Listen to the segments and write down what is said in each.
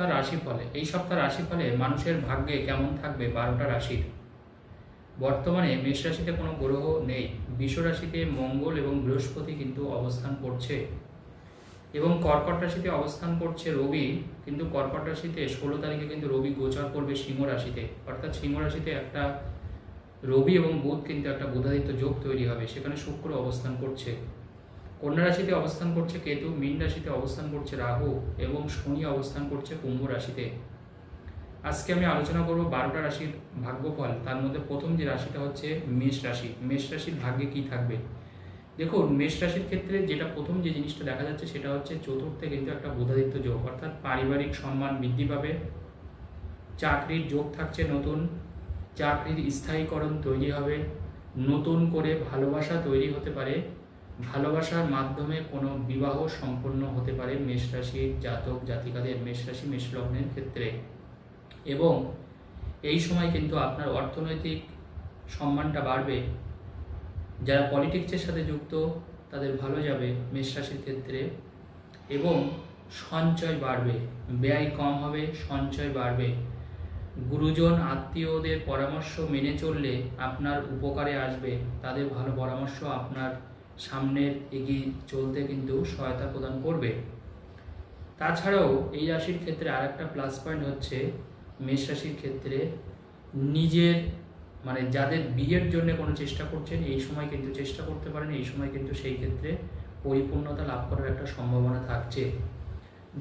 সপ্তাহ রাশিফলে, এই সপ্তাহ রাশিফলে মানুষের ভাগ্যে কেমন থাকবে 12টা রাশির। বর্তমানে মেষ রাশিতে কোনো গ্রহ নেই, বৃষ রাশিতে মঙ্গল এবং বৃহস্পতি কিন্তু অবস্থান করছে, এবং কর্কট রাশিতে অবস্থান করছে রবি। কিন্তু কর্কট রাশিতে 16 তারিখে কিন্তু রবি গোচর করবে সিংহ রাশিতে, অর্থাৎ সিংহ রাশিতে একটা রবি এবং বুধ কিন্তু একটা বুধাদিত্য যোগ তৈরি হবে, সেখানে শুক্র অবস্থান করছে। কন্যা রাশিতে অবস্থান করছে কেতু, মীন রাশিতে অবস্থান করছে রাহু, এবং শনি অবস্থান করছে কুম্ভ রাশিতে। আজকে আমি আলোচনা করব 12টা রাশির ভাগ্যফল। তার মধ্যে প্রথম যে রাশিটা হচ্ছে মেষ রাশি। মেষ রাশির ভাগ্যে কি থাকবে? দেখুন, মেষ রাশির ক্ষেত্রে যেটা প্রথম যে জিনিসটা দেখা যাচ্ছে সেটা হচ্ছে চতুর্থে কিন্তু একটা বুধাদিত্য যোগ, অর্থাৎ পারিবারিক সম্মান বৃদ্ধি পাবে, চাকরির যোগ থাকছে, নতুন চাকরির স্থায়ীকরণ তৈরি হবে, নতুন করে ভালোবাসা তৈরি হতে পারে, ভালোবাসার মাধ্যমে কোনো বিবাহ সম্পন্ন হতে পারে মেষ রাশির জাতক জাতিকাদের, মেষ রাশি মেষ লগ্নের ক্ষেত্রে। এবং এই সময় কিন্তু আপনার অর্থনৈতিক সম্মানটা বাড়বে। যারা পলিটিক্সের সাথে যুক্ত তাদের ভালো যাবে মেষ রাশির ক্ষেত্রে, এবং সঞ্চয় বাড়বে, ব্যয় কম হবে, সঞ্চয় বাড়বে। গুরুজন আত্মীয়দের পরামর্শ মেনে চললে আপনার উপকারে আসবে, তাদের ভালো পরামর্শ আপনার সামনের এগিয়ে চলতে কিন্তু সহায়তা প্রদান করবে। তাছাড়াও এই রাশির ক্ষেত্রে আর একটা প্লাস পয়েন্ট হচ্ছে মেষ রাশির ক্ষেত্রে নিজের মানে যাদের বিয়ের জন্য কোনো চেষ্টা করছেন এই সময় কিন্তু চেষ্টা করতে পারেন, এই সময় কিন্তু সেই ক্ষেত্রে পরিপূর্ণতা লাভ করার একটা সম্ভাবনা থাকছে।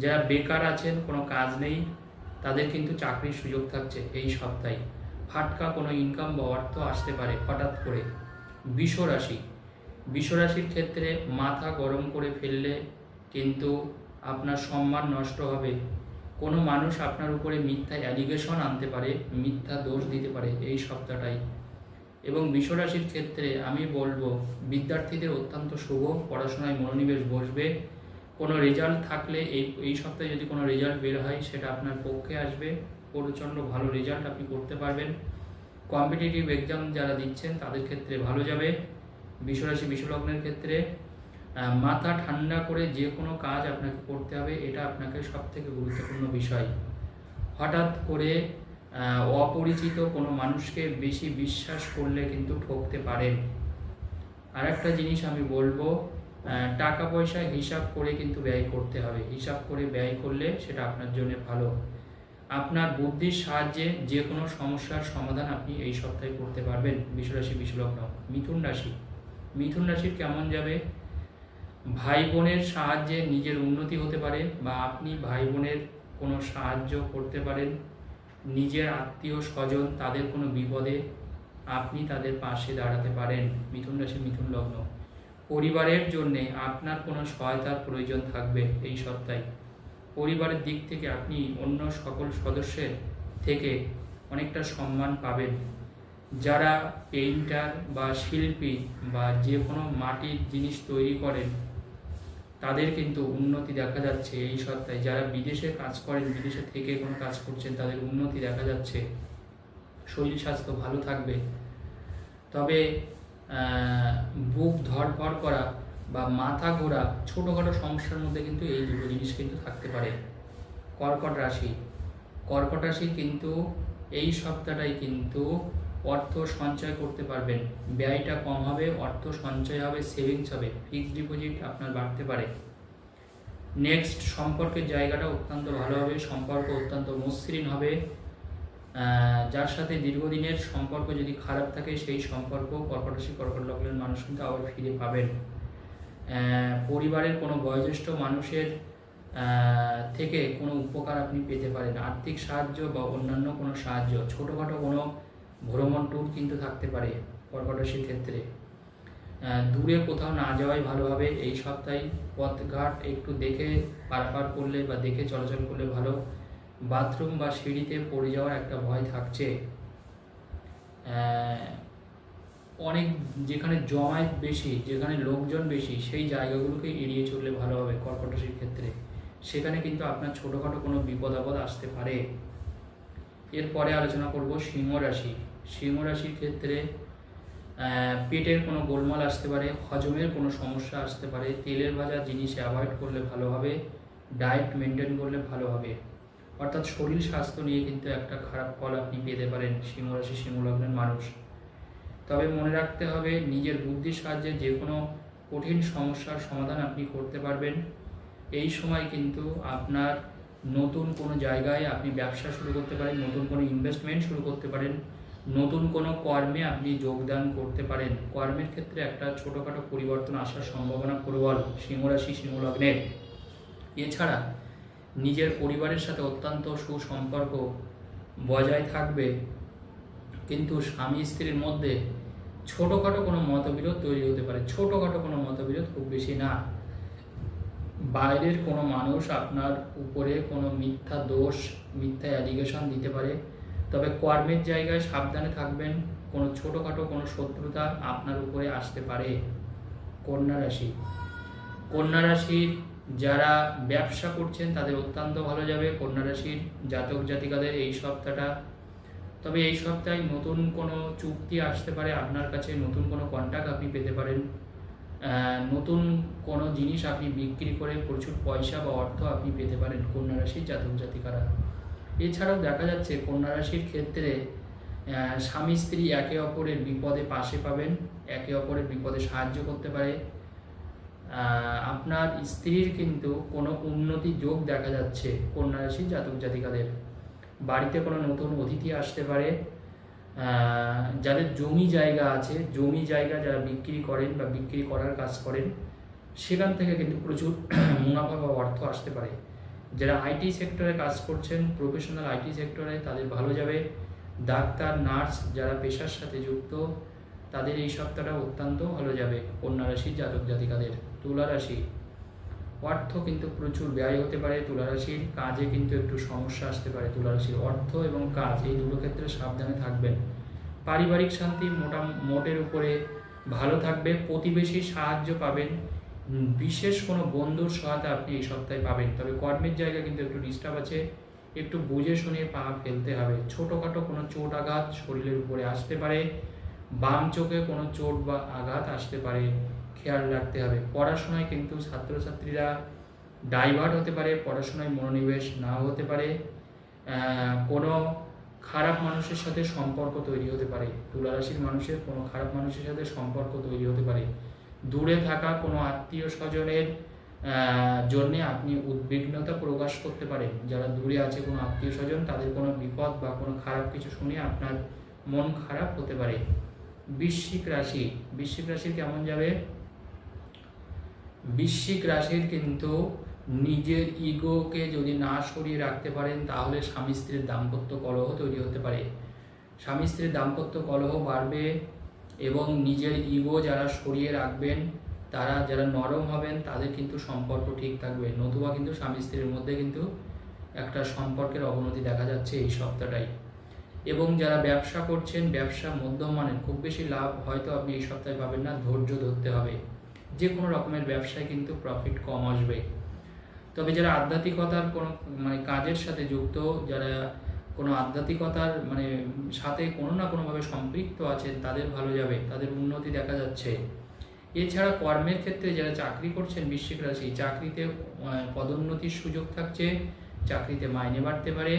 যারা বেকার আছেন, কোনো কাজ নেই, তাদের কিন্তু চাকরির সুযোগ থাকছে এই সপ্তাহে। ফাটকা কোনো ইনকাম বা অর্থ আসতে পারে হঠাৎ করে। বৃষ রাশি, বৃষ রাশির ক্ষেত্রে মাথা গরম করে ফেললে কিন্তু আপনার সম্মান নষ্ট হবে। কোনো মানুষ আপনার উপরে মিথ্যা অ্যালিগেশন আনতে পারে, মিথ্যা দোষ দিতে পারে এই সপ্তাহটাই। এবং বৃষ রাশির ক্ষেত্রে আমি বলবো বিদ্যার্থীদের অত্যন্ত শুভ, পড়াশোনায় মনোনিবেশ বসবে। কোনো রেজাল্ট থাকলে এই সপ্তাহে যদি কোনো রেজাল্ট বের হয় সেটা আপনার পক্ষে আসবে, প্রচণ্ড ভালো রেজাল্ট আপনি করতে পারবেন। কম্পিটিটিভ এক্সাম যারা দিচ্ছেন তাদের ক্ষেত্রে ভালো যাবে। বৃষরাশি বিশ্বলগ্নের ক্ষেত্রে মাথা ঠান্ডা করে যে কোনো কাজ আপনাকে করতে হবে, এটা আপনাকে সবথেকে গুরুত্বপূর্ণ বিষয়। হঠাৎ করে অপরিচিত কোনো মানুষকে বেশি বিশ্বাস করলে কিন্তু ঠকতে পারেন। আর একটা জিনিস আমি বলবো, টাকা পয়সা হিসাব করে কিন্তু ব্যয় করতে হবে, হিসাব করে ব্যয় করলে সেটা আপনার জন্য ভালো। আপনার বুদ্ধির সাহায্যে যে কোনো সমস্যার সমাধান আপনি এই সপ্তাহে করতে পারবেন। বৃষরাশি বিশ্বলগ্ন। মিথুন রাশি, মিথুন রাশির কেমন যাবে? ভাই বোনের সাহায্যে নিজের উন্নতি হতে পারে, বা আপনি ভাই বোনের কোনো সাহায্য করতে পারেন। নিজের আত্মীয় স্বজন তাদের কোনো বিপদে আপনি তাদের পাশে দাঁড়াতে পারেন। মিথুন রাশি মিথুন লগ্ন। পরিবারের জন্যে আপনার কোনো সহায়তার প্রয়োজন থাকবে এই সপ্তাহে। পরিবারের দিক থেকে আপনি অন্য সকল সদস্যের থেকে অনেকটা সম্মান পাবেন। যারা পেইন্টার বা শিল্পী বা যে কোনো মাটির জিনিস তৈরি করেন তাদের কিন্তু উন্নতি দেখা যাচ্ছে এই সপ্তাহে। যারা বিদেশে কাজ করেন, বিদেশে থেকে কোনো কাজ করছেন, তাদের উন্নতি দেখা যাচ্ছে। শরীর স্বাস্থ্য ভালো থাকবে। তবে বুক ধড়ফড় করা বা মাথা ঘোরা ছোটোখাটো সমস্যার মধ্যে কিন্তু এই দুটো জিনিস কিন্তু থাকতে পারে। কর্কট রাশি, কর্কট রাশি কিন্তু এই সপ্তাহটাই কিন্তু অর্থ সঞ্চয় করতে পারবেন। ব্যয়টা কম হবে, অর্থ সঞ্চয় হবে, সেভিংস হবে, ফিক্সড ডিপোজিট আপনার বাড়তে পারে। নেক্সট, সম্পর্কের জায়গাটা অত্যন্ত ভালো হবে, সম্পর্ক অত্যন্ত মসৃণ হবে। যার সাথে দীর্ঘদিনের সম্পর্ক যদি খারাপ থাকে সেই সম্পর্ক কর্কট রাশি কর্কট লগ্নের মানুষ কিন্তু আবার ফিরে পাবেন। পরিবারের কোনো বয়োজ্যেষ্ঠ মানুষের থেকে কোনো উপকার আপনি পেতে পারেন, আর্থিক সাহায্য বা অন্যান্য কোনো সাহায্য। ছোটোখাটো কোনো ভ্রমণ ট্যুর কিন্তু থাকতে পারে কর্কট রাশির ক্ষেত্রে। দূরে কোথাও না যাওয়াই ভালো হবে এই সপ্তাহে। পথঘাট একটু দেখে পারাপার করলে বা দেখে চলাচল করলে ভালো। বাথরুম বা সিঁড়িতে পড়ে যাওয়ার একটা ভয় থাকছে। অনেক যেখানে জমায়েত বেশি, যেখানে লোকজন বেশি, সেই জায়গাগুলোকে এড়িয়ে চললে ভালো হবে কর্কট রাশির ক্ষেত্রে। সেখানে কিন্তু আপনার ছোটোখাটো কোনো বিপদ আপদ আসতে পারে। এরপরে আলোচনা করব সিংহ রাশি। সিংহ রাশির ক্ষেত্রে পেটের কোনো গোলমাল আসতে পারে, হজমের কোনো সমস্যা আসতে পারে। তেলের ভাজা জিনিস অ্যাভয়েড করলে ভালো হবে, ডায়েট মেনটেন করলে ভালো হবে। অর্থাৎ শরীর স্বাস্থ্য নিয়ে কিন্তু একটা খারাপ ফল আপনি পেতে পারেন সিংহ রাশি সিংহ লগ্নের মানুষ। তবে মনে রাখতে হবে নিজের বুদ্ধির সাহায্যে যে কোনো কঠিন সমস্যার সমাধান আপনি করতে পারবেন। এই সময় কিন্তু আপনার নতুন কোনো জায়গায় আপনি ব্যবসা শুরু করতে পারেন, নতুন কোনো ইনভেস্টমেন্ট শুরু করতে পারেন, নতুন কোনো কর্মে আপনি যোগদান করতে পারেন। কর্মের ক্ষেত্রে একটা ছোটোখাটো পরিবর্তন আসার সম্ভাবনা প্রবল সিংহ রাশি সিংহ লগ্নের। এছাড়া নিজের পরিবারের সাথে অত্যন্ত সুসম্পর্ক বজায় থাকবে, কিন্তু স্বামী স্ত্রীর মধ্যে ছোটোখাটো কোনো মতবিরোধ তৈরি হতে পারে। ছোটোখাটো কোনো মতবিরোধ, খুব বেশি না। বাইরের কোনো মানুষ আপনার উপরে কোনো মিথ্যা দোষ, মিথ্যা অ্যালিগেশন দিতে পারে। তবে কর্মের জায়গায় সাবধানে থাকবেন, কোনো ছোটোখাটো কোনো শত্রুতা আপনার উপরে আসতে পারে। কন্যা রাশি, কন্যা রাশির যারা ব্যবসা করছেন তাদের অত্যন্ত ভালো যাবে। কন্যা রাশির জাতক জাতিকাদের এই সপ্তাহটা, তবে এই সপ্তাহে নতুন কোনো চুক্তি আসতে পারে আপনার কাছে, নতুন কোনো কন্ট্রাক্ট আপনি পেতে পারেন, নতুন কোনো জিনিস আপনি বিক্রি করে প্রচুর পয়সা বা অর্থ আপনি পেতে পারেন কন্যা রাশির জাতক জাতিকারা। এছাড়াও দেখা যাচ্ছে কন্যা রাশির ক্ষেত্রে স্বামী স্ত্রী একে অপরের বিপদে পাশে পাবেন, একে অপরের বিপদে সাহায্য করতে পারে। আপনার স্ত্রীর কিন্তু কোনো উন্নতি যোগ দেখা যাচ্ছে কন্যা রাশির জাতক জাতিকাদের। বাড়িতে কোনো নতুন অতিথি আসতে পারে। যাদের জমি জায়গা আছে, জমি জায়গা যারা বিক্রি করেন বা বিক্রি করার কাজ করেন, সেখান থেকে কিন্তু প্রচুর মুনাফা বা অর্থ আসতে পারে। যারা আইটি সেক্টরে কাজ করছেন, প্রফেশনাল আইটি সেক্টরে, তাদের ভালো যাবে। ডাক্তার, নার্স যারা পেশার সাথে যুক্ত, তাদের এই সপ্তাহটা অত্যন্ত ভালো যাবে কন্যা রাশির জাতক জাতিকাদের। তুলা রাশি, অর্থ কিন্তু প্রচুর ব্যয় হতে পারে। তুলা রাশির কাজে কিন্তু একটু সমস্যা আসতে পারে। তুলা রাশির অর্থ এবং কাজ এই দুটো ক্ষেত্রে সাবধানে থাকবেন। পারিবারিক শান্তি মোটের উপরে ভালো থাকবে। প্রতিবেশীর সাহায্য পাবেন, বিশেষ কোনো বন্ধুর সহায়তা আপনি এই সপ্তাহে পাবেন। তবে কর্মের জায়গা কিন্তু একটু ডিস্টার্ব আছে, একটু বুঝে শুনে পা ফেলতে হবে। ছোটোখাটো কোনো চোট আঘাত শরীরের উপরে আসতে পারে, বাম চোখে কোনো চোট বা আঘাত আসতে পারে, খেয়াল রাখতে হবে। পড়াশোনায় কিন্তু ছাত্রছাত্রীরা ডাইভার্ট হতে পারে, পড়াশোনায় মনোনিবেশ নাও হতে পারে, কোনো খারাপ মানুষের সাথে সম্পর্ক তৈরি হতে পারে। তুলা রাশির মানুষের কোনো খারাপ মানুষের সাথে সম্পর্ক তৈরি হতে পারে। দূরে থাকা কোনো আত্মীয় স্বজনের জন্যে আপনি উদ্বিগ্নতা প্রকাশ করতে পারেন। যারা দূরে আছে কোনো আত্মীয় স্বজন, তাদের কোনো বিপদ বা কোনো খারাপ কিছু শুনে আপনার মন খারাপ হতে পারে। বৃশ্চিক রাশি, বৃশ্চিক রাশির কেমন যাবে? বৃশ্চিক রাশির কিন্তু নিজের ইগোকে যদি না সরিয়ে রাখতে পারেন, তাহলে স্বামী স্ত্রীর দাম্পত্য কলহ তৈরি হতে পারে। স্বামী স্ত্রীর দাম্পত্য কলহ বাড়বে, এবং নিজের ইগো যারা সরিয়ে রাখবেন, তারা যারা নরম হবেন, তাদের কিন্তু সম্পর্ক ঠিক থাকবে। নতুবা কিন্তু স্বামী স্ত্রীর মধ্যে কিন্তু একটা সম্পর্কের অবনতি দেখা যাচ্ছে এই সপ্তাহটাই। এবং যারা ব্যবসা করছেন, ব্যবসা মধ্যম মানের, খুব বেশি লাভ হয়তো আপনি এই সপ্তাহে পাবেন না, ধৈর্য ধরতে হবে। যে কোনো রকমের ব্যবসায় কিন্তু প্রফিট কম আসবে। তবে যারা আধ্যাত্মিকতার কোনো কাজের সাথে যুক্ত, যারা কোনো আধ্যাত্মিকতার সাথে কোনো না কোনোভাবে সম্পৃক্ত আছেন, তাদের ভালো যাবে, তাদের উন্নতি দেখা যাচ্ছে। এছাড়া কর্মের ক্ষেত্রে যারা চাকরি করছেন বৃশ্চিক রাশি, চাকরিতে পদোন্নতির সুযোগ থাকছে, চাকরিতে মাইনে বাড়তে পারে,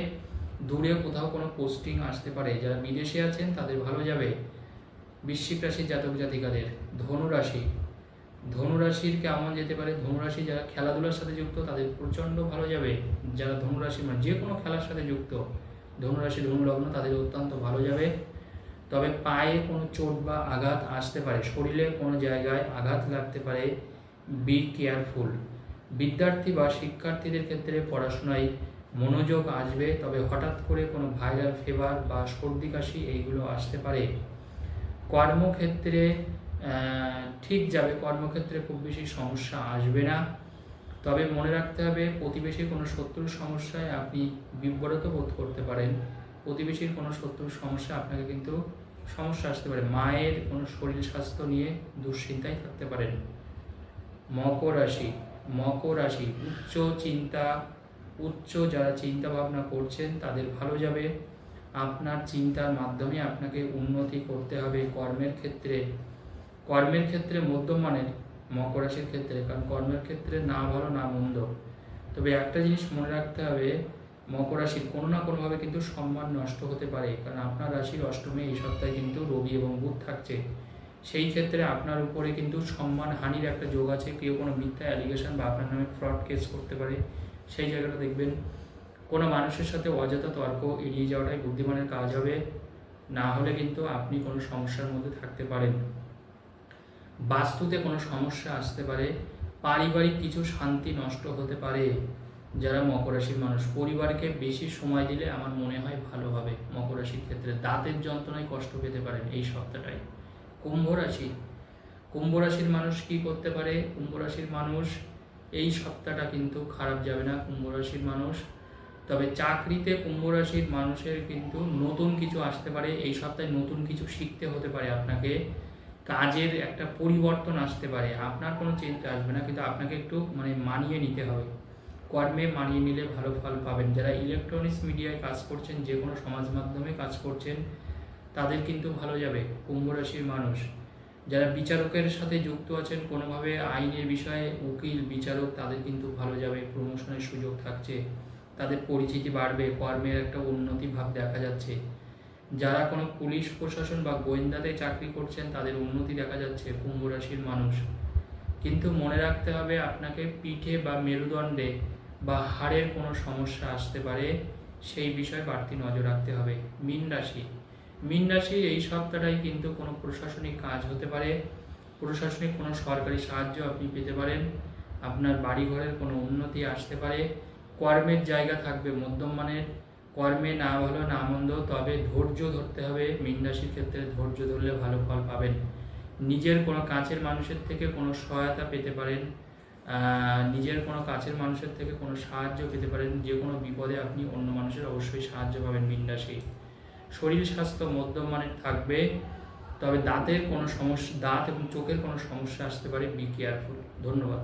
দূরে কোথাও কোনো পোস্টিং আসতে পারে। যারা বিদেশে আছেন তাদের ভালো যাবে বৃশ্চিক রাশির জাতক জাতিকাদের। ধনুরাশি, ধনুরাশির কেমন যেতে পারে? ধনুরাশি যারা খেলাধুলার সাথে যুক্ত, তাদের প্রচণ্ড ভালো যাবে। যারা ধনুরাশি যে কোনো খেলার সাথে যুক্ত, ধনুরাশি ধনুলগ্ন, তাদের অত্যন্ত ভালো যাবে। তবে পায়ে কোনো চোট বা আঘাত আসতে পারে, শরীরে কোনো জায়গায় আঘাত লাগতে পারে, বি কেয়ারফুল। বিদ্যার্থী বা শিক্ষার্থীদের ক্ষেত্রে পড়াশোনায় মনোযোগ আসবে, তবে হঠাৎ করে কোনো ভাইরাল ফিভার বা সর্দি কাশি এইগুলো আসতে পারে। কর্মক্ষেত্রে ঠিক যাবে, কর্মক্ষেত্রে খুব বেশি সমস্যা আসবে না। তবে মনে রাখতে হবে প্রতিবেশীর কোনো শত্রুর সমস্যায় আপনি বিব্রত বোধ করতে পারেন। প্রতিবেশীর কোনো শত্রুর সমস্যা আপনাকে কিন্তু সমস্যা আসতে পারে। মায়ের কোনো শরীর স্বাস্থ্য নিয়ে দুশ্চিন্তায় থাকতে পারেন। মকর রাশি, মকর রাশি উচ্চ যারা চিন্তা ভাবনা করছেন, তাদের ভালো যাবে। আপনার চিন্তার মাধ্যমে আপনাকে উন্নতি করতে হবে কর্মের ক্ষেত্রে মধ্যম মানের মকর রাশির ক্ষেত্রে, কারণ কর্মের ক্ষেত্রে না ভালো না মন্দ। তবে একটা জিনিস মনে রাখতে হবে, মকর রাশির কোনো না কোনোভাবে কিন্তু সম্মান নষ্ট হতে পারে, কারণ আপনার রাশির অষ্টমে এই সপ্তাহে কিন্তু রবি এবং বুধ থাকছে। সেই ক্ষেত্রে আপনার উপরে কিন্তু সম্মান হানির একটা যোগ আছে। কেউ কোনো মিথ্যা অ্যালিগেশন বা আপনার নামে ফ্রড কেস করতে পারে, সেই জায়গাটা দেখবেন। কোনো মানুষের সাথে অযথা তর্ক এড়িয়ে যাওয়াটাই বুদ্ধিমানের কাজ হবে, না হলে কিন্তু আপনি কোনো সমস্যার মধ্যে থাকতে পারেন। বাস্তুতে কোনো সমস্যা আসতে পারে, পারিবারিক কিছু শান্তি নষ্ট হতে পারে। যারা মকর রাশির মানুষ, পরিবারকে বেশি সময় দিলে আমার মনে হয় ভালো হবে। মকর রাশির ক্ষেত্রে দাঁতের যন্ত্রণায় কষ্ট পেতে পারেন এই সপ্তাহটায়। কুম্ভ রাশির মানুষ কি করতে পারে? কুম্ভ রাশির মানুষ এই সপ্তাহটা কিন্তু খারাপ যাবে না কুম্ভ রাশির মানুষ। তবে চাকরিতে কুম্ভ রাশির মানুষের কিন্তু নতুন কিছু আসতে পারে এই সপ্তাহে, নতুন কিছু শিখতে হতে পারে আপনাকে, কাজের একটা পরিবর্তন আসতে পারে। আপনার কোনো চেঞ্জ আসবে না, কিন্তু আপনাকে একটু মানিয়ে নিতে হবে। কর্মে মানিয়ে নিলে ভালো ফল পাবেন। যারা ইলেকট্রনিক্স মিডিয়ায় কাজ করছেন, যে কোনো সমাজ মাধ্যমে কাজ করছেন, তাদের কিন্তু ভালো যাবে কুম্ভ রাশির মানুষ। যারা বিচারকের সাথে যুক্ত আছেন, কোনোভাবে আইনের বিষয়ে উকিল বিচারক, তাদের কিন্তু ভালো যাবে। প্রমোশনের সুযোগ থাকছে, তাদের পরিচিতি বাড়বে, কর্মের একটা উন্নতি ভাব দেখা যাচ্ছে। যারা কোনো পুলিশ প্রশাসন বা গোয়েন্দাতে চাকরি করছেন, তাদের উন্নতি দেখা যাচ্ছে কুম্ভ রাশির মানুষ। কিন্তু মনে রাখতে হবে, আপনাকে পিঠে বা মেরুদণ্ডে বা হাড়ের কোনো সমস্যা আসতে পারে, সেই বিষয়ে বাড়তি নজর রাখতে হবে। মীন রাশির এই সপ্তাহটাই কিন্তু কোনো প্রশাসনিক কাজ হতে পারে, প্রশাসনিক কোনো সরকারি সাহায্য আপনি পেতে পারেন, আপনার বাড়িঘরের কোনো উন্নতি আসতে পারে। কর্মের জায়গা থাকবে মধ্যম মানের, কর্মে না ভালো না মন্দ, তবে ধৈর্য ধরতে হবে। মীন রাশির ক্ষেত্রে ধৈর্য ধরলে ভালো ফল পাবেন। নিজের কোনো কাছের মানুষের থেকে কোনো সহায়তা পেতে পারেন, নিজের কোনো কাছের মানুষের থেকে কোনো সাহায্য পেতে পারেন। যে কোনো বিপদে আপনি অন্য মানুষের অবশ্যই সাহায্য পাবেন মীন রাশি। শরীর স্বাস্থ্য মধ্যম মানের থাকবে, তবে দাঁতের কোনো সমস্যা, দাঁত এবং চোখের কোনো সমস্যা আসতে পারে, বি কেয়ারফুল। ধন্যবাদ।